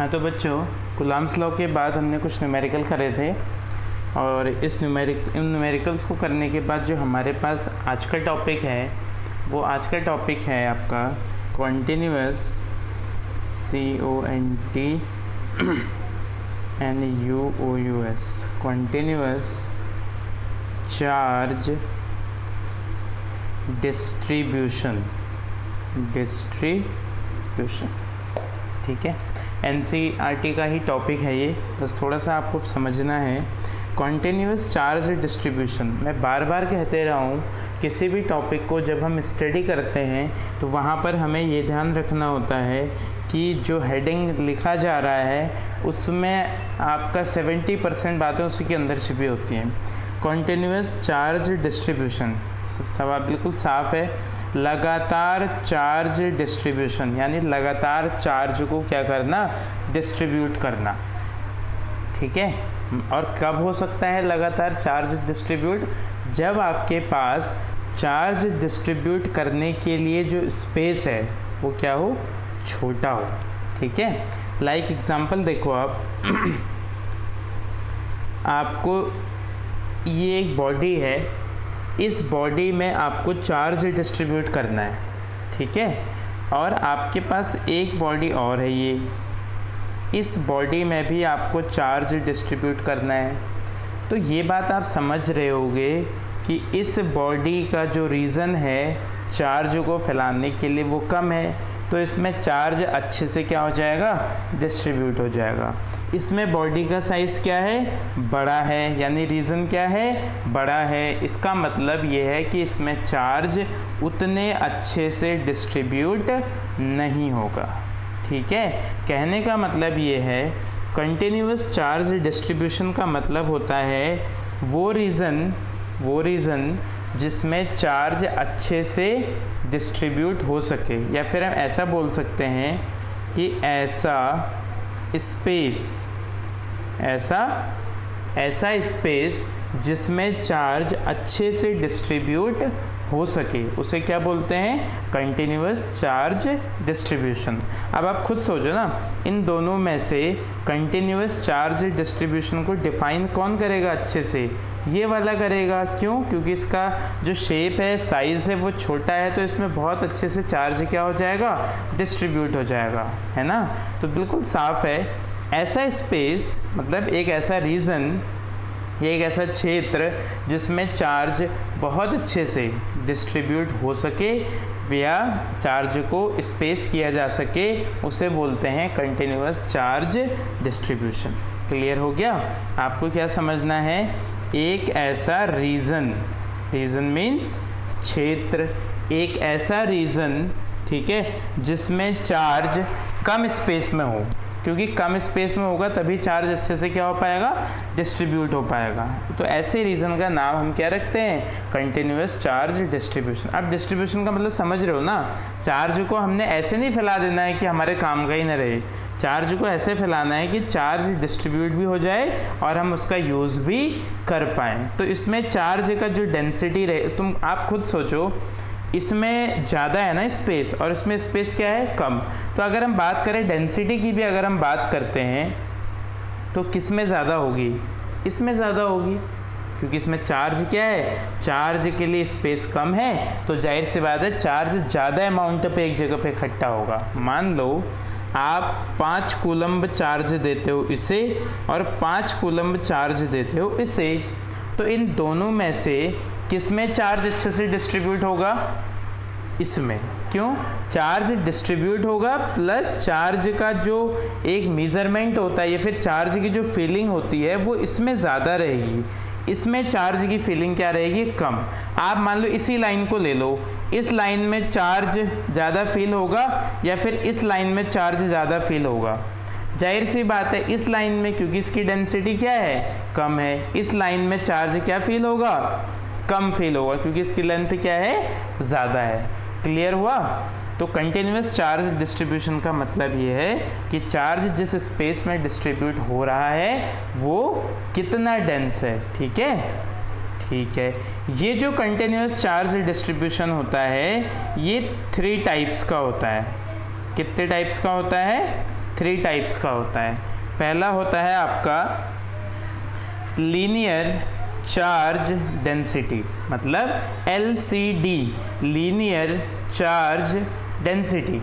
हाँ तो बच्चों, कूलम्ब्स लॉ के बाद हमने कुछ न्यूमेरिकल करे थे और इन न्यूमेरिकल्स को करने के बाद जो हमारे पास आज का टॉपिक है वो आज का टॉपिक है आपका continuous CONTNUOUS continuous charge distribution. ठीक है, NCERT का ही टॉपिक है ये, बस थोड़ा सा आपको समझना है। कॉन्टिन्यूअस चार्ज डिस्ट्रीब्यूशन, मैं बार बार कहते रहा हूँ, किसी भी टॉपिक को जब हम स्टडी करते हैं तो वहाँ पर हमें ये ध्यान रखना होता है कि जो हेडिंग लिखा जा रहा है उसमें आपका 70% बातें उसी के अंदर छिपी होती हैं। कॉन्टिन्यूअस चार्ज डिस्ट्रीब्यूशन, सवाल बिल्कुल साफ है, लगातार चार्ज डिस्ट्रीब्यूशन, यानी लगातार चार्ज को क्या करना, डिस्ट्रीब्यूट करना। ठीक है, और कब हो सकता है लगातार चार्ज डिस्ट्रीब्यूट? जब आपके पास चार्ज डिस्ट्रीब्यूट करने के लिए जो स्पेस है वो क्या हो, छोटा हो। ठीक है, लाइक एग्जांपल देखो आप आपको ये एक बॉडी है, इस बॉडी में आपको चार्ज डिस्ट्रीब्यूट करना है। ठीक है, और आपके पास एक बॉडी और है, ये इस बॉडी में भी आपको चार्ज डिस्ट्रीब्यूट करना है। तो ये बात आप समझ रहे होंगे कि इस बॉडी का जो रीज़न है चार्ज को फैलाने के लिए वो कम है, तो इसमें चार्ज अच्छे से क्या हो जाएगा, डिस्ट्रीब्यूट हो जाएगा। इसमें बॉडी का साइज़ क्या है, बड़ा है, यानी रीज़न क्या है, बड़ा है। इसका मतलब ये है कि इसमें चार्ज उतने अच्छे से डिस्ट्रीब्यूट नहीं होगा। ठीक है, कहने का मतलब ये है, कंटिन्यूअस चार्ज डिस्ट्रीब्यूशन का मतलब होता है वो रीज़न जिसमें चार्ज अच्छे से डिस्ट्रीब्यूट हो सके, या फिर हम ऐसा बोल सकते हैं कि ऐसा स्पेस जिसमें चार्ज अच्छे से डिस्ट्रीब्यूट हो सके, उसे क्या बोलते हैं, कंटिन्यूअस चार्ज डिस्ट्रीब्यूशन। अब आप खुद सोचो ना, इन दोनों में से कंटिन्यूअस चार्ज डिस्ट्रीब्यूशन को डिफाइन कौन करेगा अच्छे से, ये वाला करेगा। क्यों? क्योंकि इसका जो शेप है, साइज़ है, वो छोटा है, तो इसमें बहुत अच्छे से चार्ज क्या हो जाएगा, डिस्ट्रीब्यूट हो जाएगा, है ना। तो बिल्कुल साफ है, ऐसा स्पेस मतलब एक ऐसा रीज़न, ये एक ऐसा क्षेत्र जिसमें चार्ज बहुत अच्छे से डिस्ट्रीब्यूट हो सके या चार्ज को स्पेस किया जा सके, उसे बोलते हैं कंटिन्यूअस चार्ज डिस्ट्रीब्यूशन। क्लियर हो गया? आपको क्या समझना है, एक ऐसा रीज़न मीन्स क्षेत्र, एक ऐसा रीज़न, ठीक है, जिसमें चार्ज कम स्पेस में हो, क्योंकि कम स्पेस में होगा तभी चार्ज अच्छे से क्या हो पाएगा, डिस्ट्रीब्यूट हो पाएगा। तो ऐसे रीज़न का नाम हम क्या रखते हैं, कंटिन्यूअस चार्ज डिस्ट्रीब्यूशन। अब डिस्ट्रीब्यूशन का मतलब समझ रहे हो ना, चार्ज को हमने ऐसे नहीं फैला देना है कि हमारे काम का ही ना रहे, चार्ज को ऐसे फैलाना है कि चार्ज डिस्ट्रीब्यूट भी हो जाए और हम उसका यूज़ भी कर पाएँ। तो इसमें चार्ज का जो डेंसिटी रहे, तुम आप खुद सोचो, इसमें ज़्यादा है ना स्पेस, और इसमें स्पेस क्या है, कम। तो अगर हम बात करें डेंसिटी की भी, अगर हम बात करते हैं तो किस में ज़्यादा होगी, इसमें ज़्यादा होगी, क्योंकि इसमें चार्ज क्या है, चार्ज के लिए स्पेस कम है, तो जाहिर सी बात है चार्ज ज़्यादा अमाउंट पे एक जगह पे इकट्ठा होगा। मान लो आप 5 कूलम्ब चार्ज देते हो इसे और 5 कूलम्ब चार्ज देते हो इसे, तो इन दोनों में से किस में चार्ज अच्छे से डिस्ट्रीब्यूट होगा, इसमें। क्यों? चार्ज डिस्ट्रीब्यूट होगा प्लस चार्ज का जो एक मेजरमेंट होता है या फिर चार्ज की जो फीलिंग होती है वो इसमें ज़्यादा रहेगी, इसमें चार्ज की फीलिंग क्या रहेगी, कम। आप मान लो इसी लाइन को ले लो, इस लाइन में चार्ज ज़्यादा फील होगा या फिर इस लाइन में चार्ज ज़्यादा फील होगा, जाहिर सी बात है इस लाइन में, क्योंकि इसकी डेंसिटी क्या है, कम है, इस लाइन में चार्ज क्या फील होगा, कम फील होगा, क्योंकि इसकी लेंथ क्या है, ज़्यादा है। क्लियर हुआ? तो कंटिन्यूअस चार्ज डिस्ट्रीब्यूशन का मतलब ये है कि चार्ज जिस स्पेस में डिस्ट्रीब्यूट हो रहा है वो कितना डेंस है। ठीक है, ठीक है। ये जो कंटिन्यूअस चार्ज डिस्ट्रीब्यूशन होता है ये 3 टाइप्स का होता है। कितने टाइप्स का होता है? 3 टाइप्स का होता है। पहला होता है आपका लीनियर चार्ज डेंसिटी, मतलब LCD, लीनियर चार्ज डेंसिटी।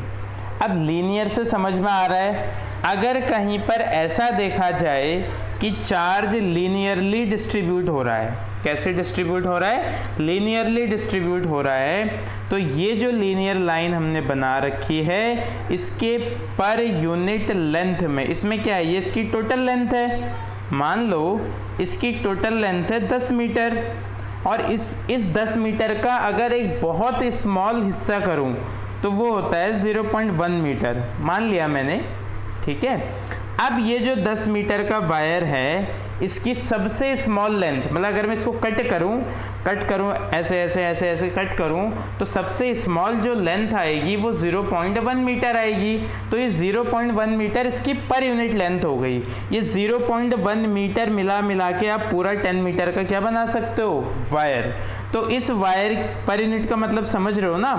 अब लीनियर से समझ में आ रहा है, अगर कहीं पर ऐसा देखा जाए कि चार्ज लीनियरली डिस्ट्रीब्यूट हो रहा है, कैसे डिस्ट्रीब्यूट हो रहा है, लीनियरली डिस्ट्रीब्यूट हो रहा है, तो ये जो लीनियर लाइन हमने बना रखी है, इसके पर यूनिट लेंथ में, इसमें क्या है, ये इसकी टोटल लेंथ है, मान लो इसकी टोटल लेंथ है 10 मीटर, और इस 10 मीटर का अगर एक बहुत स्मॉल हिस्सा करूं तो वो होता है 0.1 मीटर, मान लिया मैंने, ठीक है। अब ये जो 10 मीटर का वायर है, इसकी सबसे स्मॉल लेंथ, मतलब अगर मैं इसको कट करूं ऐसे ऐसे ऐसे ऐसे कट करूं, तो सबसे स्मॉल जो लेंथ आएगी वो 0.1 मीटर आएगी। तो ये 0.1 मीटर इसकी पर यूनिट लेंथ हो गई। ये 0.1 मीटर मिला के आप पूरा 10 मीटर का क्या बना सकते हो, वायर। तो इस वायर पर यूनिट का मतलब समझ रहे हो ना,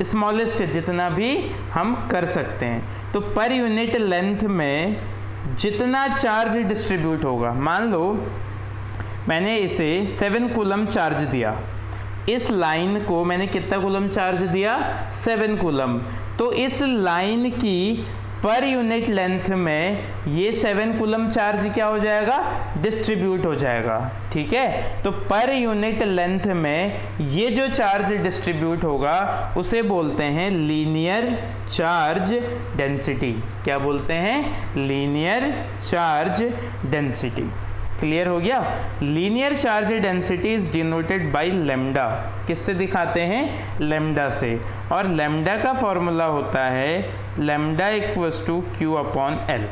स्मॉलेस्ट जितना भी हम कर सकते हैं। तो पर यूनिट लेंथ में जितना चार्ज डिस्ट्रीब्यूट होगा, मान लो मैंने इसे 7 कूलम चार्ज दिया, इस लाइन को मैंने कितना कूलम चार्ज दिया, 7 कूलम, तो इस लाइन की पर यूनिट लेंथ में ये 7 कूलम चार्ज क्या हो जाएगा, डिस्ट्रीब्यूट हो जाएगा, ठीक है। तो पर यूनिट लेंथ में ये जो चार्ज डिस्ट्रीब्यूट होगा उसे बोलते हैं लीनियर चार्ज डेंसिटी। क्या बोलते हैं, लीनियर चार्ज डेंसिटी। क्लियर हो गया। Linear charge density is denoted by lambda, किससे दिखाते हैं, लैम्डा से, और लैम्डा का फॉर्मूला होता है lambda equals to Q/L।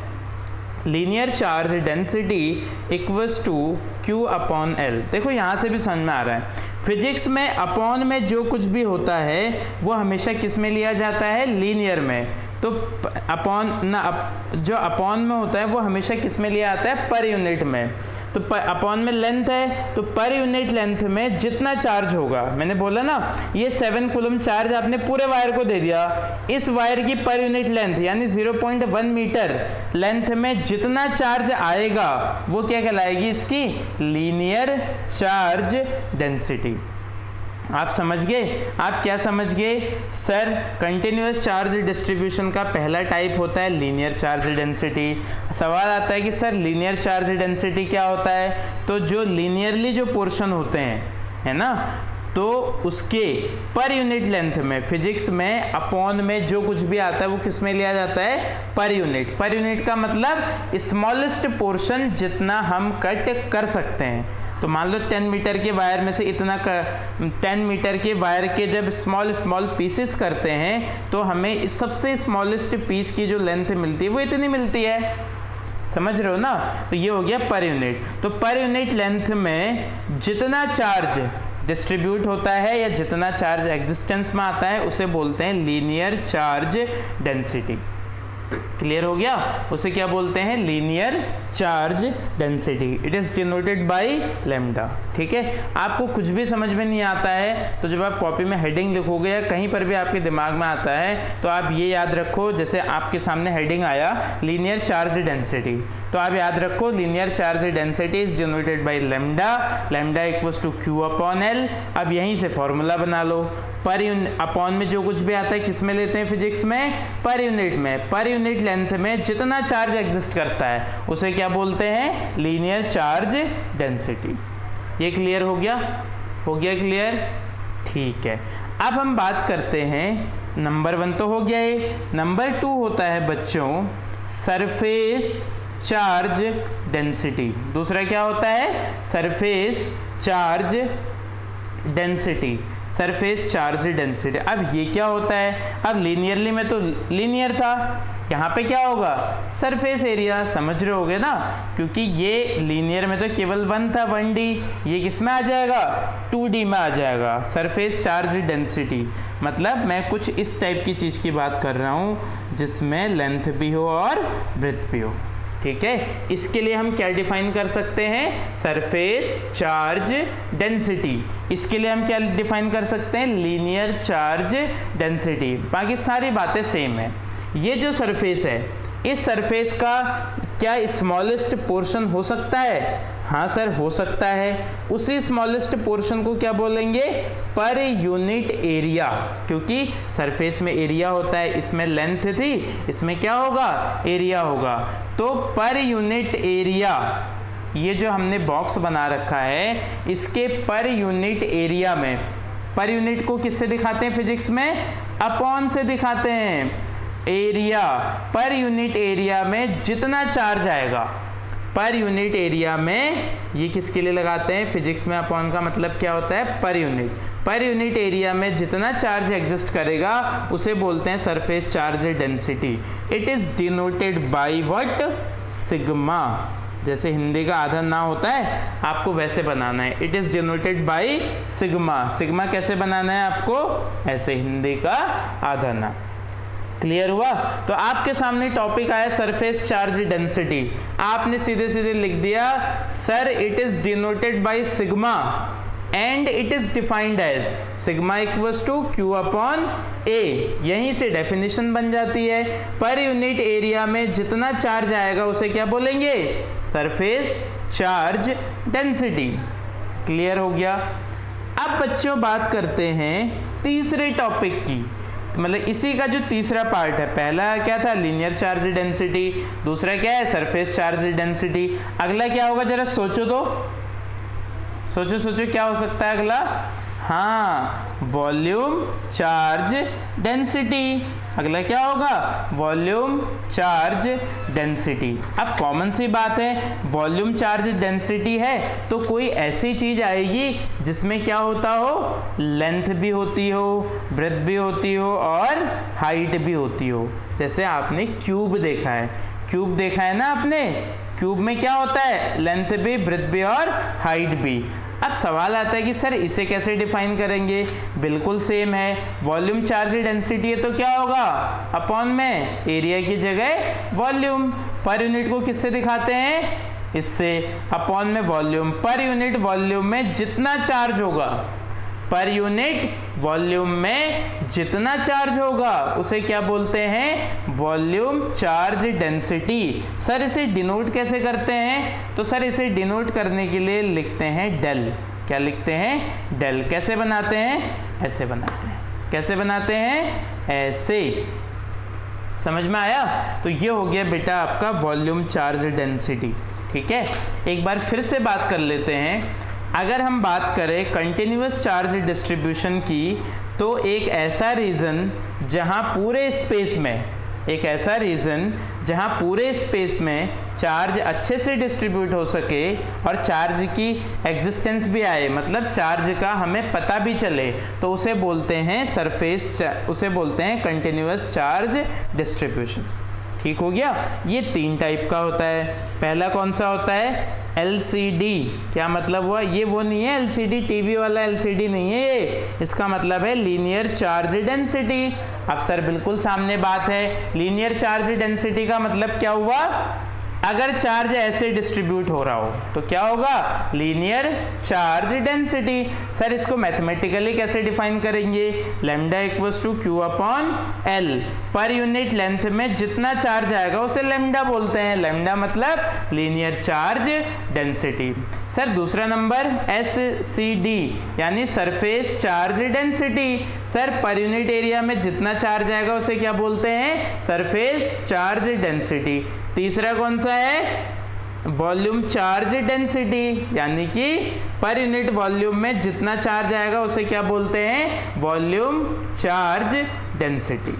Linear charge density equals to Q/L। देखो यहाँ से भी समझ में आ रहा है, फिजिक्स में अपॉन में जो कुछ भी होता है वो हमेशा किस में लिया जाता है, लीनियर में। तो जो अपॉन में होता है वो हमेशा किस में लिया आता है, पर यूनिट में। तो अपॉन में लेंथ है, तो पर यूनिट लेंथ में जितना चार्ज होगा, मैंने बोला ना ये 7 कूलम चार्ज आपने पूरे वायर को दे दिया, इस वायर की पर यूनिट लेंथ यानी 0.1 मीटर लेंथ में जितना चार्ज आएगा वो क्या कहलाएगी, इसकी लीनियर चार्ज डेंसिटी। आप समझ गए, आप क्या समझ गए, सर कंटिन्यूअस चार्ज डिस्ट्रीब्यूशन का पहला टाइप होता है लीनियर चार्ज डेंसिटी। सवाल आता है कि सर लीनियर चार्ज डेंसिटी क्या होता है, तो जो लीनियरली जो पोर्शन होते हैं, है ना, तो उसके पर यूनिट लेंथ में, फिजिक्स में अपॉन में जो कुछ भी आता है वो किस में लिया जाता है, पर यूनिट। पर यूनिट का मतलब स्मॉलेस्ट पोर्शन जितना हम कट कर सकते हैं। तो मान लो 10 मीटर के वायर में से इतना 10 मीटर के वायर के जब स्मॉल पीसेस करते हैं तो हमें सबसे स्मॉलेस्ट पीस की जो लेंथ मिलती है वो इतनी मिलती है, समझ रहे हो ना। तो ये हो गया पर यूनिट। तो पर यूनिट लेंथ में जितना चार्ज डिस्ट्रीब्यूट होता है या जितना चार्ज एग्जिस्टेंस में आता है उसे बोलते हैं लीनियर चार्ज डेंसिटी। क्लियर हो गया, उसे क्या बोलते हैं, linear charge density. It is denoted by lambda. ठीक है, आपको कुछ भी समझ में नहीं आता है तो जब आप कॉपी में हेडिंग लिखोगे या कहीं पर भी आपके दिमाग में आता है तो आप ये याद रखो, जैसे आपके सामने हेडिंग आया लीनियर चार्ज डेंसिटी, तो आप याद रखो linear charge density is denoted by lambda, lambda equals to Q/L। अब यहीं से फॉर्मूला बना लो, पर अपॉन में जो कुछ भी आता है किस में लेते हैं फिजिक्स में, पर यूनिट में। पर यूनिट लेंथ में जितना चार्ज एग्जिस्ट करता है उसे क्या बोलते हैं, लीनियर चार्ज डेंसिटी। ये क्लियर हो गया, हो गया क्लियर, ठीक है। अब हम बात करते हैं, नंबर 1 तो हो गया ये, नंबर 2 होता है बच्चों सरफेस चार्ज डेंसिटी। दूसरा क्या होता है, surface charge density, surface charge density. अब ये क्या होता है, अब लीनियरली में तो लीनियर था, यहाँ पे क्या होगा, सरफेस एरिया। समझ रहे होगे ना, क्योंकि ये लीनियर में तो केवल 1 था 1D, ये किस में आ जाएगा, 2D में आ जाएगा। सरफेस चार्ज डेंसिटी मतलब मैं कुछ इस टाइप की चीज़ की बात कर रहा हूँ जिसमें लेंथ भी हो और ब्रेथ भी हो। ठीक है, इसके लिए हम क्या डिफाइन कर सकते हैं, सरफेस चार्ज डेंसिटी। इसके लिए हम क्या डिफाइन कर सकते हैं, लीनियर चार्ज डेंसिटी। बाकी सारी बातें सेम है। ये जो सरफेस है इस सरफेस का क्या स्मॉलेस्ट पोर्शन हो सकता है? हाँ सर, हो सकता है। उसी स्मॉलेस्ट पोर्शन को क्या बोलेंगे? पर यूनिट एरिया, क्योंकि सरफेस में एरिया होता है, इसमें लेंथ थी, इसमें क्या होगा? एरिया होगा। तो पर यूनिट एरिया, ये जो हमने बॉक्स बना रखा है, इसके पर यूनिट एरिया में, पर यूनिट को किससे दिखाते हैं फिजिक्स में? अपॉन से दिखाते हैं। एरिया, पर यूनिट एरिया में जितना चार्ज आएगा, पर यूनिट एरिया में, ये किसके लिए लगाते हैं फिजिक्स में? अपॉन का मतलब क्या होता है? Per unit. Per unit area में जितना चार्ज एग्जिस्ट करेगा उसे बोलते हैं surface charge density. It is denoted by what? Sigma. जैसे हिंदी का आधा ना होता है, आपको वैसे बनाना है। It is denoted by sigma. Sigma कैसे बनाना है आपको? ऐसे, हिंदी का आधा ना। क्लियर हुआ? तो आपके सामने टॉपिक आया सरफेस चार्ज डेंसिटी, आपने सीधे सीधे लिख दिया sir it is denoted by sigma and it is defined as sigma equals to Q upon A. यहीं से डेफिनेशन बन जाती है। पर यूनिट एरिया में जितना चार्ज आएगा उसे क्या बोलेंगे? Surface charge density. क्लियर हो गया? अब बच्चों बात करते हैं तीसरे टॉपिक की, मतलब इसी का जो तीसरा पार्ट है। पहला क्या था? Linear charge density. दूसरा क्या है? Surface charge density. अगला क्या होगा? जरा सोचो तो, सोचो सोचो क्या हो सकता है अगला? हाँ, वॉल्यूम चार्ज डेंसिटी। अगला क्या होगा? Volume charge density. अब कॉमन सी बात है, वॉल्यूम चार्ज डेंसिटी है तो कोई ऐसी चीज आएगी जिसमें क्या होता हो? लेंथ भी होती हो, ब्रेथ भी होती हो और हाइट भी होती हो। जैसे आपने क्यूब देखा है, क्यूब देखा है ना आपने? क्यूब में क्या होता है? लेंथ भी, ब्रेथ भी और हाइट भी। अब सवाल आता है कि सर इसे कैसे डिफाइन करेंगे? बिल्कुल सेम है, वॉल्यूम चार्ज डेंसिटी है तो क्या होगा? अपॉन में एरिया की जगह वॉल्यूम। पर यूनिट को किससे दिखाते हैं? इससे, अपॉन में वॉल्यूम। पर यूनिट वॉल्यूम में जितना चार्ज होगा, पर यूनिट वॉल्यूम में जितना चार्ज होगा उसे क्या बोलते हैं? Volume charge density. सर इसे डिनोट कैसे करते हैं? तो सर इसे डिनोट करने के लिए लिखते हैं डेल। क्या लिखते हैं? डेल। कैसे बनाते हैं? ऐसे बनाते हैं। कैसे बनाते हैं? ऐसे। समझ में आया? तो ये हो गया बेटा आपका वॉल्यूम चार्ज डेंसिटी। ठीक है, एक बार फिर से बात कर लेते हैं। अगर हम बात करें कंटिन्यूअस चार्ज डिस्ट्रीब्यूशन की, तो एक ऐसा रीजन जहां पूरे स्पेस में, एक ऐसा रीजन जहां पूरे स्पेस में चार्ज अच्छे से डिस्ट्रीब्यूट हो सके और चार्ज की एग्जिस्टेंस भी आए, मतलब चार्ज का हमें पता भी चले, तो उसे बोलते हैं सरफेस, उसे बोलते हैं कंटिन्यूअस चार्ज डिस्ट्रीब्यूशन। ठीक हो गया? ये तीन टाइप का होता है। पहला कौन सा होता है? LCD। क्या मतलब हुआ? ये वो नहीं है LCD, टीवी वाला LCD नहीं है ये, इसका मतलब है लीनियर चार्ज डेंसिटी। अब सर बिल्कुल सामने बात है, लीनियर चार्ज डेंसिटी का मतलब क्या हुआ? अगर चार्ज ऐसे डिस्ट्रीब्यूट हो रहा हो तो क्या होगा? Linear charge density. सर इसको मैथमेटिकली कैसे डिफाइन करेंगे? Lambda equals to Q upon L. Per unit length में जितना चार्ज आएगा उसे लैम्डा बोलते हैं। लैम्डा मतलब लीनियर चार्ज डेंसिटी। सर दूसरा नंबर SCD यानी surface charge density. Sir per unit area में जितना चार्ज आएगा उसे क्या बोलते हैं? Surface charge density. तीसरा कौन सा है? वॉल्यूम चार्ज डेंसिटी, यानी कि पर यूनिट वॉल्यूम में जितना चार्ज आएगा उसे क्या बोलते हैं? Volume charge density.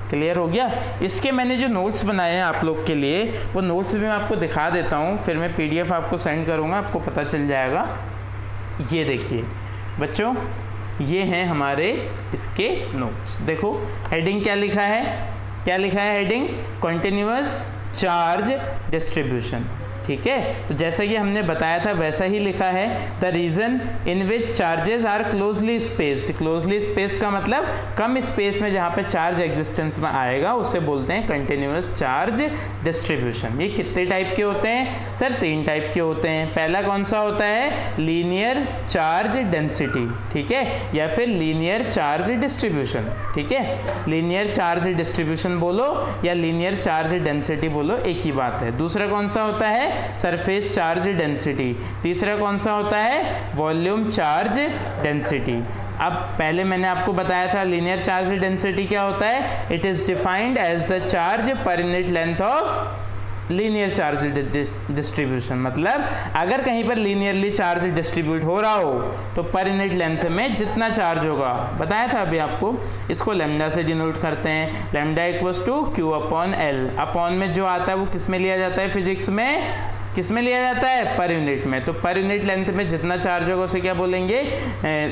क्लियर हो गया? इसके मैंने जो नोट्स बनाए हैं आप लोग के लिए, वो नोट्स भी मैं आपको दिखा देता हूँ, फिर मैं PDF आपको सेंड करूँगा, आपको पता चल जाएगा। ये देखिए बच्चों, ये हैं हमारे इसके नोट्स। देखो हेडिंग क्या लिखा है? क्या लिखा है हेडिंग? Continuous charge distribution. ठीक है। तो जैसा कि हमने बताया था वैसा ही लिखा है, the region in which charges are closely spaced. Closely spaced का मतलब कम स्पेस में जहाँ पे चार्ज एग्जिस्टेंस में आएगा उसे बोलते हैं कंटिन्यूअस चार्ज डिस्ट्रीब्यूशन। ये कितने टाइप के होते हैं सर? 3 टाइप के होते हैं। पहला कौन सा होता है? लीनियर चार्ज डेंसिटी, ठीक है, या फिर लीनियर चार्ज डिस्ट्रीब्यूशन, ठीक है। लीनियर चार्ज डिस्ट्रीब्यूशन बोलो या लीनियर चार्ज डेंसिटी बोलो, एक ही बात है। दूसरा कौन सा होता है? Surface charge density. तीसरा कौन सा होता है? Volume charge density. अब पहले मैंने आपको बताया था लीनियर चार्ज डेंसिटी क्या होता है? It is defined as the charge per unit length of linear charge distribution. मतलब अगर कहीं पर लीनियरली चार्ज डिस्ट्रीब्यूट हो रहा हो तो पर यूनिट लेंथ में जितना चार्ज होगा, बताया था अभी आपको, इसको लैम्डा से डिनोट करते हैं। Lambda equals to Q upon L. Upon में जो आता है वो किस में लिया जाता है? फिजिक्स में किस में लिया जाता है? पर यूनिट में। तो पर यूनिट लेंथ में जितना चार्ज होगा उसे क्या बोलेंगे?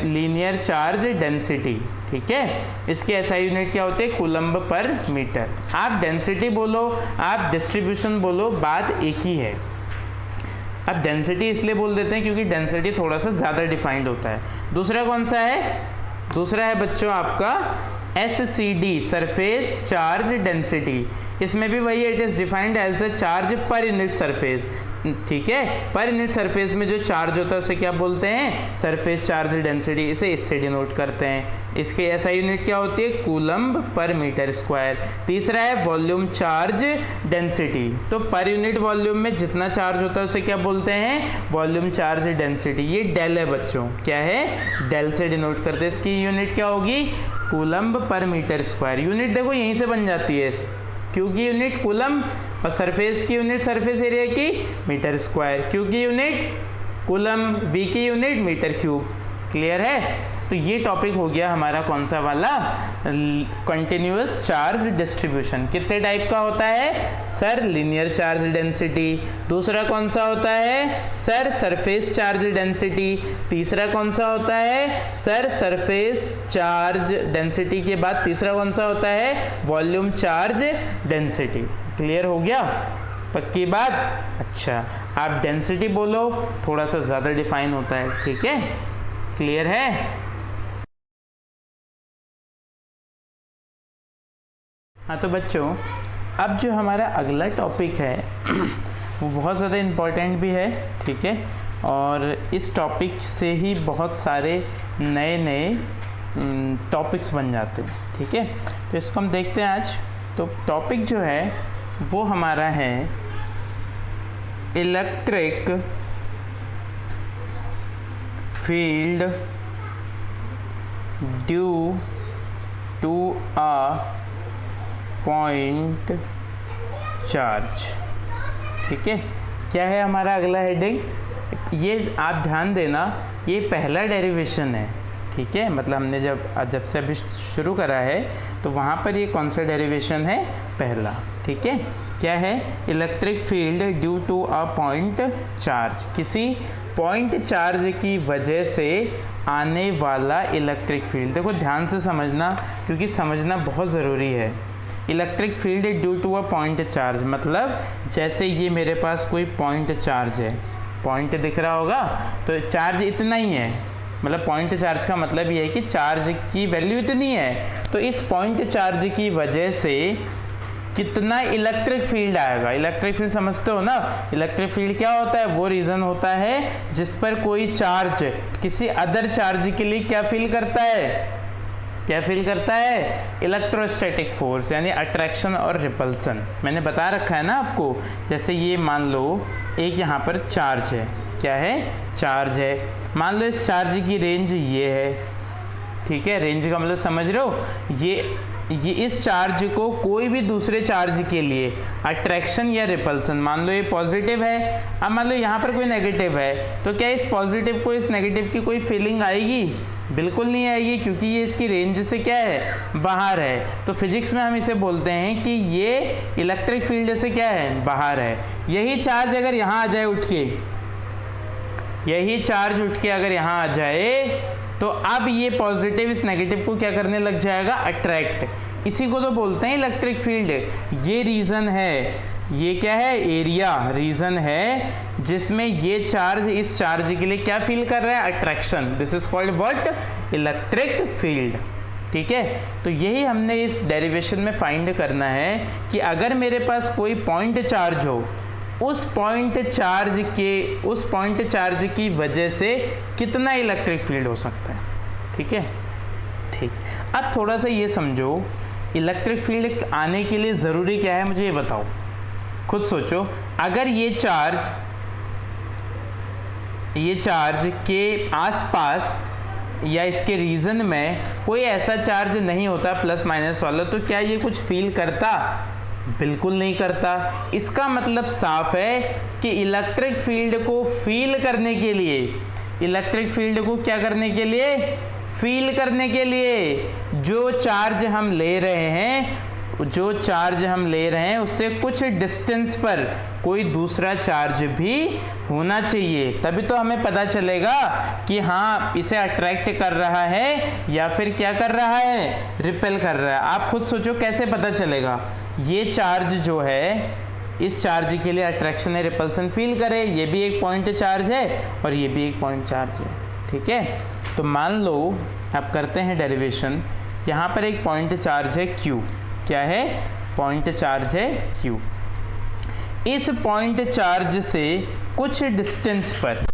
लीनियर चार्ज डेंसिटी, ठीक है। इसके एसआई यूनिट क्या होते हैं? कूलम्ब पर मीटर। आप डेंसिटी बोलो, आप डिस्ट्रीब्यूशन बोलो, बात एक ही है। अब डेंसिटी इसलिए बोल देते हैं क्योंकि डेंसिटी थोड़ा सा ज़्यादा डिफाइंड होता है। दूसरा कौन सा है? दूसरा है बच्चों आपका SCD, सरफेस चार्ज डेंसिटी। इसमें भी वही है, it is defined as the charge per unit surface, ठीक है। पर यूनिट सरफेस में जो चार्ज होता है उसे क्या बोलते हैं? Surface charge density. इसे इससे डिनोट करते हैं। इसके ऐसा यूनिट क्या होती है? कूलम्ब पर मीटर स्क्वायर। तीसरा है वॉल्यूम चार्ज डेंसिटी। तो पर यूनिट वॉल्यूम में जितना चार्ज होता है उसे क्या बोलते हैं? Volume charge density. ये डेल है बच्चों, क्या है? डेल से डिनोट करते हैं। इसकी यूनिट क्या होगी? कूलम्ब पर मीटर स्क्वायर। यूनिट देखो यहीं से बन जाती है, क्योंकि यूनिट कूलम और सरफेस की यूनिट सरफेस एरिया की मीटर स्क्वायर, क्योंकि यूनिट कूलम, वी की यूनिट मीटर क्यूब। क्लियर है? तो ये टॉपिक हो गया हमारा कौन सा वाला? Continuous charge distribution. कितने टाइप का होता है सर? Linear charge density. दूसरा कौन सा होता है सर? Surface charge density. तीसरा कौन सा होता है सर? सरफेस चार्ज डेंसिटी के बाद तीसरा कौन सा होता है? Volume charge density. क्लियर हो गया? पक्की बात? अच्छा, आप डेंसिटी बोलो, थोड़ा सा ज़्यादा डिफाइन होता है, ठीक है। क्लियर है? हाँ तो बच्चों, अब जो हमारा अगला टॉपिक है वो बहुत ज़्यादा इम्पोर्टेंट भी है, ठीक है, और इस टॉपिक से ही बहुत सारे नए नए टॉपिक्स बन जाते हैं, ठीक है। तो इसको हम देखते हैं आज। तो टॉपिक जो है वो हमारा है electric field due to a point charge, ठीक है। क्या है हमारा अगला हेडिंग? ये आप ध्यान देना, ये पहला डेरिवेशन है, ठीक है। मतलब हमने जब से अभी शुरू करा है तो वहाँ पर ये कौन सा डेरिवेशन है? पहला, ठीक है। क्या है? Electric field due to a point charge. किसी पॉइंट चार्ज की वजह से आने वाला इलेक्ट्रिक फील्ड। देखो ध्यान से समझना, क्योंकि समझना बहुत ज़रूरी है। Electric field due to a point charge मतलब जैसे ये मेरे पास कोई पॉइंट चार्ज है, पॉइंट दिख रहा होगा, तो चार्ज इतना ही है। मतलब पॉइंट चार्ज का मतलब ये है कि चार्ज की वैल्यू इतनी है, तो इस पॉइंट चार्ज की वजह से कितना इलेक्ट्रिक फील्ड आएगा। इलेक्ट्रिक फील्ड समझते हो ना? इलेक्ट्रिक फील्ड क्या होता है? वो रीजन होता है जिस पर कोई चार्ज किसी अदर चार्ज के लिए क्या फील करता है? क्या फील करता है? इलेक्ट्रोस्टैटिक फोर्स, यानी अट्रैक्शन और रिपल्सन। मैंने बता रखा है ना आपको। जैसे ये मान लो एक यहाँ पर चार्ज है, क्या है? चार्ज है। मान लो इस चार्ज की रेंज ये है, ठीक है। रेंज का मतलब समझ रहे हो? ये इस चार्ज को कोई भी दूसरे चार्ज के लिए अट्रैक्शन या रिपल्सन, मान लो ये पॉजिटिव है, अब मान लो यहाँ पर कोई नेगेटिव है, तो क्या इस पॉजिटिव को इस नेगेटिव की कोई फीलिंग आएगी? बिल्कुल नहीं आएगी, क्योंकि ये इसकी रेंज से क्या है? बाहर है। तो फिजिक्स में हम इसे बोलते हैं कि ये इलेक्ट्रिक फील्ड से क्या है? बाहर है। यही चार्ज अगर यहाँ आ जाए उठ के, यही चार्ज उठ के अगर यहाँ आ जाए, तो अब ये पॉजिटिव इस नेगेटिव को क्या करने लग जाएगा? अट्रैक्ट। इसी को तो बोलते हैं इलेक्ट्रिक फील्ड। ये रीज़न है ये क्या है, एरिया रीजन है जिसमें ये चार्ज इस चार्ज के लिए क्या फील कर रहा है, attraction. This is called what, electric field. ठीक है, तो यही हमने इस डेरिवेशन में फाइंड करना है कि अगर मेरे पास कोई पॉइंट चार्ज हो, उस पॉइंट चार्ज की वजह से कितना इलेक्ट्रिक फील्ड हो सकता है। ठीक है, ठीक। अब थोड़ा सा ये समझो, इलेक्ट्रिक फील्ड आने के लिए ज़रूरी क्या है, मुझे ये बताओ, खुद सोचो। अगर ये चार्ज के आसपास या इसके रीजन में कोई ऐसा चार्ज नहीं होता प्लस माइनस वाला, तो क्या ये कुछ फील करता? बिल्कुल नहीं करता। इसका मतलब साफ है कि इलेक्ट्रिक फील्ड को फील करने के लिए, इलेक्ट्रिक फील्ड को क्या करने के लिए, फील करने के लिए जो चार्ज हम ले रहे हैं उससे कुछ डिस्टेंस पर कोई दूसरा चार्ज भी होना चाहिए, तभी तो हमें पता चलेगा कि हाँ इसे अट्रैक्ट कर रहा है या फिर क्या कर रहा है, रिपेल कर रहा है। आप खुद सोचो कैसे पता चलेगा। ये चार्ज जो है, इस चार्ज के लिए अट्रैक्शन या रिपल्सन फील करे, ये भी एक पॉइंट चार्ज है और ये भी एक पॉइंट चार्ज है। ठीक है, तो मान लो आप करते हैं डेरिवेशन, यहाँ पर एक पॉइंट चार्ज है Q। क्या है, पॉइंट चार्ज है Q। इस पॉइंट चार्ज से कुछ डिस्टेंस पर,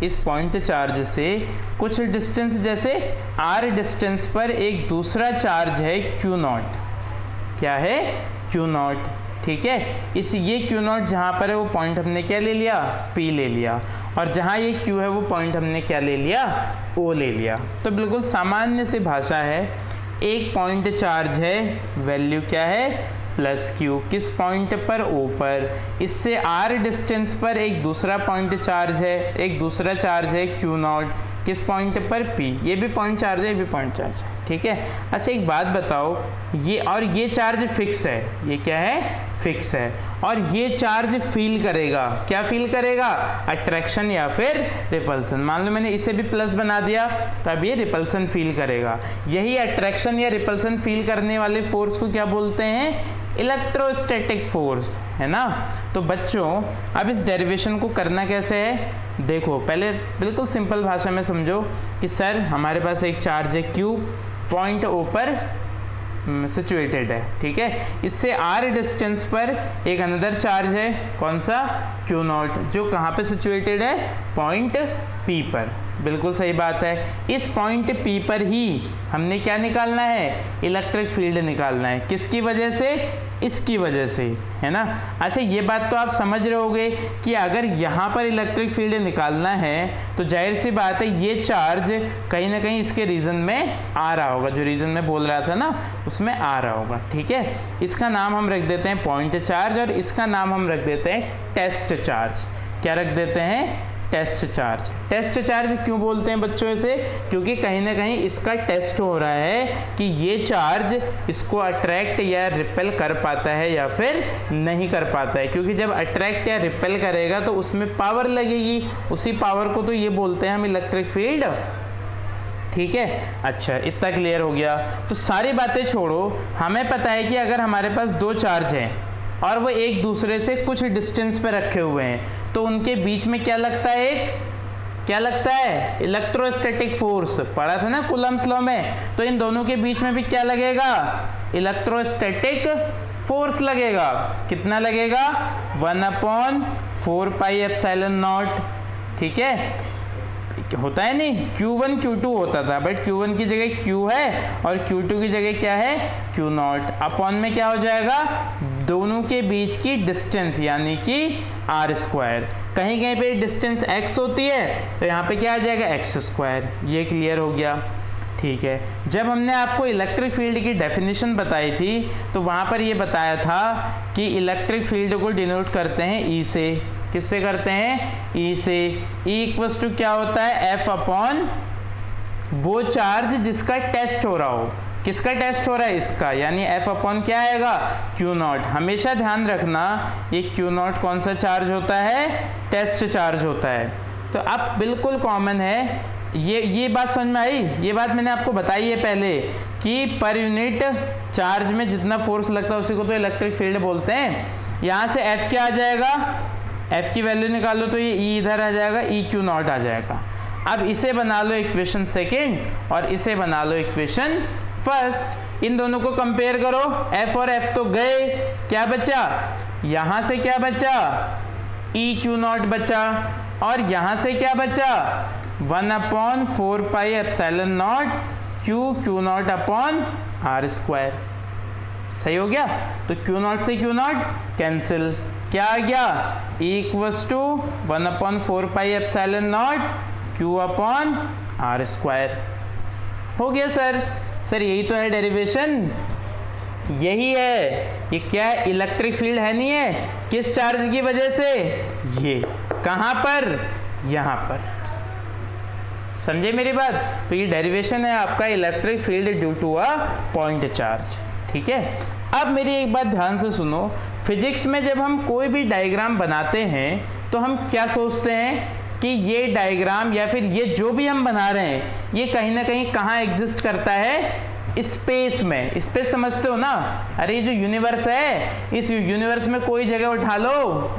इस पॉइंट चार्ज से कुछ डिस्टेंस जैसे r डिस्टेंस पर एक दूसरा चार्ज है Q0। क्या है, Q0। ठीक है, ये Q0 जहाँ पर है वो पॉइंट हमने क्या ले लिया, P ले लिया, और जहाँ ये Q है वो पॉइंट हमने क्या ले लिया, O ले लिया। तो बिल्कुल सामान्य सी भाषा है, एक पॉइंट चार्ज है, वैल्यू क्या है, प्लस Q, किस पॉइंट पर, O पर। इससे R डिस्टेंस पर एक दूसरा पॉइंट चार्ज है, एक दूसरा चार्ज है Q0, किस पॉइंट पर, P। ये भी पॉइंट चार्ज है, ये भी पॉइंट चार्ज है। ठीक है, अच्छा एक बात बताओ, ये चार्ज फिक्स है, ये क्या है, फिक्स है, और ये चार्ज फील करेगा, क्या फील करेगा, अट्रैक्शन या फिर रिपल्सन। मान लो मैंने इसे भी प्लस बना दिया, तो अब ये रिपल्सन फील करेगा। यही अट्रैक्शन या रिपल्सन फील करने वाले फोर्स को क्या बोलते हैं, इलेक्ट्रोस्टैटिक फोर्स, है ना। तो बच्चों अब इस डेरिवेशन को करना कैसे है, देखो पहले बिल्कुल सिंपल भाषा में समझो कि सर हमारे पास एक चार्ज है Q, पॉइंट O पर सिचुएटेड है। ठीक है, इससे R डिस्टेंस पर एक अनदर चार्ज है, कौन सा, Q0, जो कहाँ पे सिचुएटेड है, पॉइंट P पर। बिल्कुल सही बात है, इस पॉइंट P पर ही हमने क्या निकालना है, इलेक्ट्रिक फील्ड निकालना है। किसकी वजह से, इसकी वजह से, है ना। अच्छा ये बात तो आप समझ रहे होगे कि अगर यहाँ पर इलेक्ट्रिक फील्ड निकालना है तो जाहिर सी बात है ये चार्ज कहीं ना कहीं इसके रीजन में आ रहा होगा, जो रीजन में बोल रहा था ना उसमें आ रहा होगा। ठीक है, इसका नाम हम रख देते हैं पॉइंट चार्ज और इसका नाम हम रख देते हैं टेस्ट चार्ज। क्या रख देते हैं, टेस्ट चार्ज। टेस्ट चार्ज क्यों बोलते हैं बच्चों इसे, क्योंकि कहीं ना कहीं इसका टेस्ट हो रहा है कि ये चार्ज इसको अट्रैक्ट या रिपेल कर पाता है या फिर नहीं कर पाता है। क्योंकि जब अट्रैक्ट या रिपेल करेगा तो उसमें पावर लगेगी, उसी पावर को तो ये बोलते हैं हम इलेक्ट्रिक फील्ड। ठीक है, अच्छा इतना क्लियर हो गया। तो सारी बातें छोड़ो, हमें पता है कि अगर हमारे पास दो चार्ज हैं और वो एक दूसरे से कुछ डिस्टेंस पे रखे हुए हैं तो उनके बीच में क्या लगता है, क्या लगता है, इलेक्ट्रोस्टैटिक फोर्स। पढ़ा था ना कूलम्ब्स लॉ में, तो इन दोनों के बीच में भी क्या लगेगा, इलेक्ट्रोस्टैटिक फोर्स लगेगा। कितना लगेगा, 1/4πε0। ठीक है, होता है नहीं, Q1 Q2 होता था, बट Q1 की जगह Q है और Q2 की जगह क्या है, Q0। अपॉन में क्या हो जाएगा, दोनों के बीच की डिस्टेंस यानी कि r²। कहीं कहीं पे डिस्टेंस x होती है तो यहाँ पे क्या आ जाएगा, x²। ये क्लियर हो गया। ठीक है, जब हमने आपको इलेक्ट्रिक फील्ड की डेफिनेशन बताई थी तो वहाँ पर ये बताया था कि इलेक्ट्रिक फील्ड को डिनोट करते हैं E से। किससे करते हैं, E से। E इक्वल्स टू क्या होता है, F अपॉन वो चार्ज जिसका टेस्ट हो रहा हो। किसका टेस्ट हो रहा है, इसका, यानी F अपॉन क्या आएगा, Q0। हमेशा ध्यान रखना ये Q0 कौन सा चार्ज होता है, टेस्ट चार्ज होता है। तो अब बिल्कुल कॉमन है, ये बात समझ में आई। ये बात मैंने आपको बताई है पहले कि पर यूनिट चार्ज में जितना फोर्स लगता है उसी को तो इलेक्ट्रिक फील्ड बोलते हैं। यहाँ से F क्या आ जाएगा, F की वैल्यू निकालो तो ये E इधर आ जाएगा, ई क्यू नॉट आ जाएगा। अब इसे बना लो इक्वेशन सेकेंड और इसे बना लो इक्वेशन फर्स्ट। इन दोनों को कंपेयर करो, F और F तो गए, क्या बचा, यहाँ से क्या बचा, ई क्यू नॉट बचा, और यहाँ से क्या बचा, 1/4 pi epsilon naught Q naught upon R square. सही हो गया। तो क्यू नॉट से क्यू नॉट कैंसिल, क्या आ गया, equals to 1/4 pi epsilon naught Q upon R square. हो गया सर यही तो है डेरिवेशन, यही है। ये क्या है, इलेक्ट्रिक फील्ड है, नहीं है, किस चार्ज की वजह से, ये कहां पर, यहां पर। समझे मेरी बात। तो ये डेरिवेशन है आपका electric field due to a point charge. ठीक है। अब मेरी एक बात ध्यान से सुनो, फिजिक्स में जब हम कोई भी डायग्राम बनाते हैं तो हम क्या सोचते हैं कि ये डायग्राम या फिर ये जो भी हम बना रहे हैं ये कहीं ना कहीं कहाँ एग्जिस्ट करता है, स्पेस में। स्पेस समझते हो ना, अरे ये जो यूनिवर्स है, इस यूनिवर्स में कोई जगह उठा लो,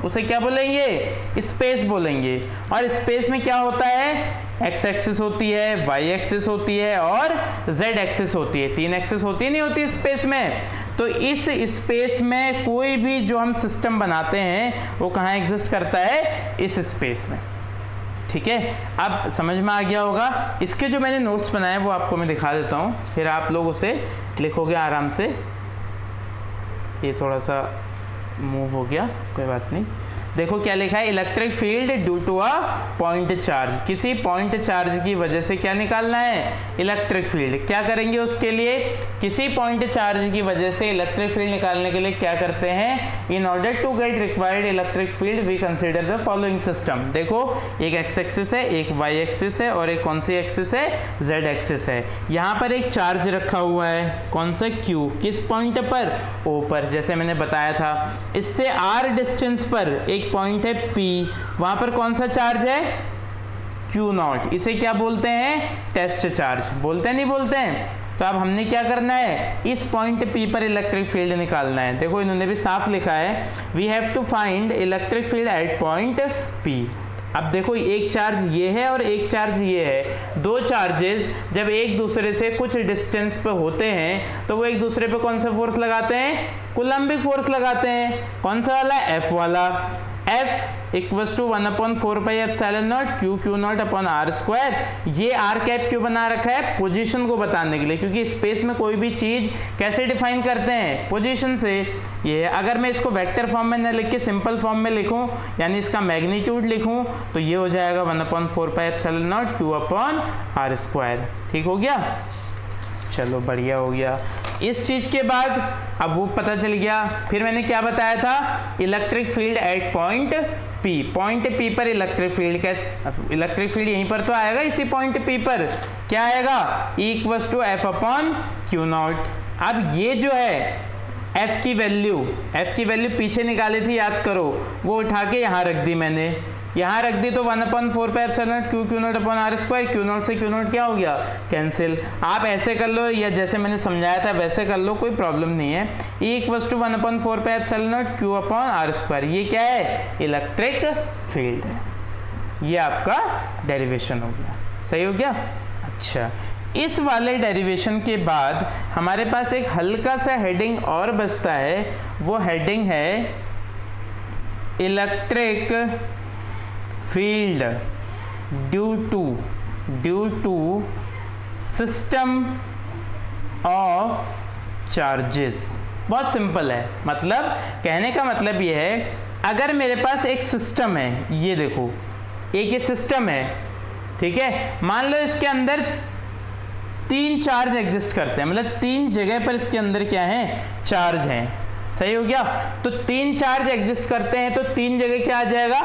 उसे क्या बोलेंगे, स्पेस बोलेंगे। और स्पेस में क्या होता है, एक्स एक्सिस होती है, वाई एक्सिस होती है और जेड एक्सिस होती है। 3 एक्सिस होती नहीं होती स्पेस में। तो इस स्पेस में कोई भी जो हम सिस्टम बनाते हैं वो कहाँ एग्जिस्ट करता है, इस स्पेस में। ठीक है, अब समझ में आ गया होगा। इसके जो मैंने नोट्स बनाए वो आपको मैं दिखा देता हूँ, फिर आप लोग उसे लिखोगे आराम से। ये थोड़ा सा मूव हो गया, कोई बात नहीं। देखो क्या लिखा है, electric field due to a point charge. किसी पॉइंट चार्ज की वजह से क्या निकालना है, इलेक्ट्रिक फील्ड। क्या करेंगे उसके लिए, किसी पॉइंट चार्ज की वजह से इलेक्ट्रिक फील्ड निकालने के लिए क्या करते हैं, in order to get required electric field we consider the following system. देखो एक एक्स एक्सिस है, एक वाई एक्सिस है और एक कौन सी एक्सिस है, जेड एक्सिस है। यहाँ पर एक चार्ज रखा हुआ है, कौन सा, क्यू। किस पॉइंट पर, ओ पर, जैसे मैंने बताया था। इससे आर डिस्टेंस पर एक पॉइंट है P, वहां पर कौन सा चार्ज है, Q नॉट। इसे क्या बोलते हैं, टेस्ट चार्ज। बोलते हैं नहीं बोलते हैं। तो अब हमने क्या करना है, इस पॉइंट P पर इलेक्ट्रिक फील्ड निकालना है। देखो इन्होंने भी साफ लिखा है, we have to find electric field at point P। अब देखो एक चार्ज ये है और एक चार्ज ये है। दो चार्जेस जब एक दूसरे से कुछ डिस्टेंस पे होते हैं तो वो एक दूसरे पे कौन सा फोर्स लगाते हैं, कूलम्बिक फोर्स लगाते हैं। कौन सा वाला, F वाला। F equals to 1/4 pi epsilon naught Q naught upon R square. ये आर कैप क्यों बना रखा है, पोजीशन को बताने के लिए, क्योंकि स्पेस में कोई भी चीज कैसे डिफाइन करते हैं, पोजीशन से। ये अगर मैं इसको वेक्टर फॉर्म में न लिख के सिंपल फॉर्म में लिखूं, यानी इसका मैग्नीट्यूड लिखूं, तो ये हो जाएगा 1/4 pi epsilon naught Q upon R square. ठीक हो गया, चलो बढ़िया हो गया। इस चीज के बाद अब वो पता चल गया। फिर मैंने क्या बताया था, electric field at point P। Point P पर इलेक्ट्रिक फील्ड कैसे, इलेक्ट्रिक फील्ड यहीं पर तो आएगा, इसी पॉइंट P पर क्या आएगा, equals to F upon Q naught. अब ये जो है F की वैल्यू पीछे निकाली थी, याद करो, वो उठा के यहाँ रख दी मैंने। यहाँ रख दी तो 1/4 pi epsilon naught Q naught upon R square. Q naught से क्यू नॉट क्या हो गया, कैंसिल। आप ऐसे कर लो या जैसे मैंने समझाया था वैसे कर लो, कोई प्रॉब्लम नहीं है। E equals to 1/4 pi epsilon naught Q upon R square. ये क्या है, इलेक्ट्रिक फील्ड है। ये आपका डेरिवेशन हो गया, सही हो गया। अच्छा, इस वाले डेरिवेशन के बाद हमारे पास एक हल्का सा हेडिंग और बचता है। वो हेडिंग है electric field due to system of charges. बहुत सिंपल है, मतलब कहने का मतलब ये है, अगर मेरे पास एक सिस्टम है, ये देखो एक ये सिस्टम है, ठीक है। मान लो इसके अंदर 3 चार्ज एग्जिस्ट करते हैं, मतलब 3 जगह पर इसके अंदर क्या है, चार्ज हैं। सही हो गया। तो 3 चार्ज एग्जिस्ट करते हैं तो 3 जगह क्या आ जाएगा,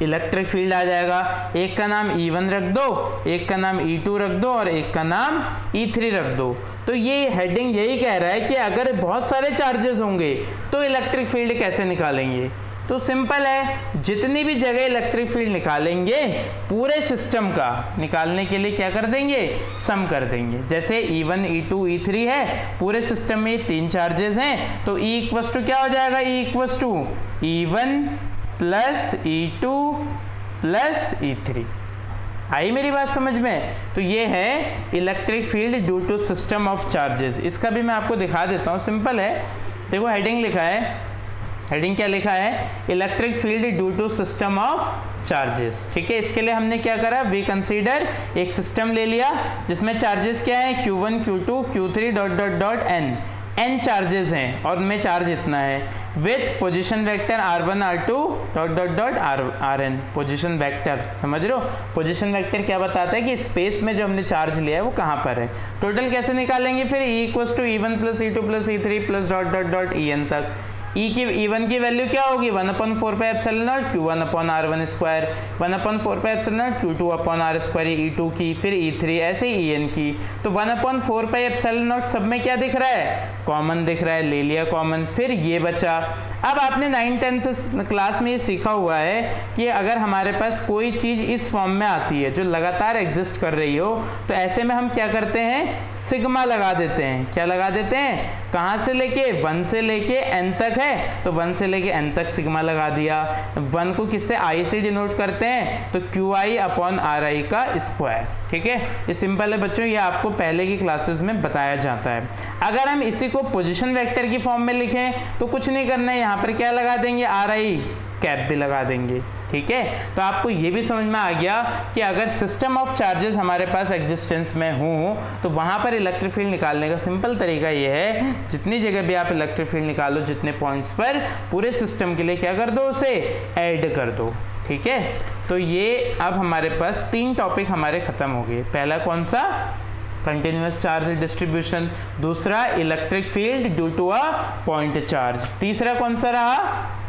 इलेक्ट्रिक फील्ड आ जाएगा। एक का नाम E1 रख दो, एक का नाम E2 रख दो और एक का नाम E3 रख दो। तो ये हेडिंग यही कह रहा है कि अगर बहुत सारे चार्जेस होंगे तो इलेक्ट्रिक फील्ड कैसे निकालेंगे। तो सिंपल है, जितनी भी जगह इलेक्ट्रिक फील्ड निकालेंगे पूरे सिस्टम का निकालने के लिए क्या कर देंगे, सम कर देंगे। जैसे E1 E2 E3 है, पूरे सिस्टम में 3 चार्जेस हैं, तो E इक्वस टू क्या हो जाएगा, E equals to E1 plus E2 plus E3। आई मेरी बात समझ में? तो ये है electric field due to system of charges. इसका भी मैं आपको दिखा देता हूँ, सिंपल है। देखो हेडिंग लिखा है, हेडिंग क्या लिखा है, electric field due to system of charges. ठीक है, इसके लिए हमने क्या करा, वी कंसीडर एक सिस्टम ले लिया जिसमें चार्जेस क्या है, Q1 Q2 Q3 dot dot dot n charges हैं और उनमें चार्ज इतना है, with position vector R1 R2 dot dot dot Rn। Position vector समझ रहे हो, पोजीशन वेक्टर क्या बताता है कि स्पेस में जो हमने चार्ज लिया है वो कहाँ पर है। टोटल कैसे निकालेंगे फिर, E equals to E1 plus E2 plus E3 plus dot dot dot En तक। E1 की वैल्यू क्या होगी, 1/4 pi epsilon naught Q1 upon R1 square, 1/4 pi epsilon naught Q2 upon R square E2 की, फिर E3 ऐसे En की। तो 1/4 pi epsilon not सब में क्या दिख रहा है, कॉमन दिख रहा है, ले लिया कॉमन, फिर ये बचा। अब आपने 9th-10th क्लास में ये सीखा हुआ है कि अगर हमारे पास कोई चीज़ इस फॉर्म में आती है जो लगातार एग्जिस्ट कर रही हो, तो ऐसे में हम क्या करते हैं, सिग्मा लगा देते हैं। क्या लगा देते हैं, कहाँ से लेके, 1 से लेके n तक है, तो 1 से लेके n तक सिग्मा लगा दिया। 1 को किससे, i से डिनोट करते हैं, तो QI अपॉन RI का स्क्वायर। ठीक है, ये सिंपल है बच्चों, ये आपको पहले की क्लासेस में बताया जाता है। अगर हम इसी को पोजीशन वेक्टर की फॉर्म में लिखें तो कुछ नहीं करना है, यहाँ पर क्या लगा देंगे, RI कैप भी लगा देंगे। ठीक है, तो आपको ये भी समझ में आ गया कि अगर सिस्टम ऑफ चार्जेस हमारे पास एग्जिस्टेंस में हो तो वहाँ पर इलेक्ट्रिक फील्ड निकालने का सिंपल तरीका ये है, जितनी जगह भी आप इलेक्ट्रिक फील्ड निकालो, जितने पॉइंट्स पर, पूरे सिस्टम के लिए क्या कर दो, उसे ऐड कर दो। ठीक है, तो ये अब हमारे पास 3 टॉपिक हमारे खत्म हो गए। पहला कौन सा, कंटिन्यूअस चार्ज डिस्ट्रीब्यूशन, दूसरा electric field due to a point charge, तीसरा कौन सा रहा,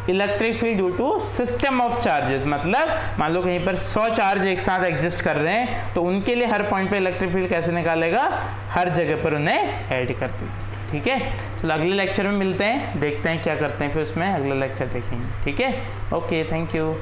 electric field due to system of charges. मतलब मान लो कहीं पर 100 चार्ज एक साथ एग्जिस्ट कर रहे हैं, तो उनके लिए हर पॉइंट पे इलेक्ट्रिक फील्ड कैसे निकालेगा, हर जगह पर उन्हें ऐड कर देगा। ठीक है, तो अगले लेक्चर में मिलते हैं, देखते हैं क्या करते हैं, फिर उसमें अगला लेक्चर देखेंगे। ठीक है, ओके, थैंक यू।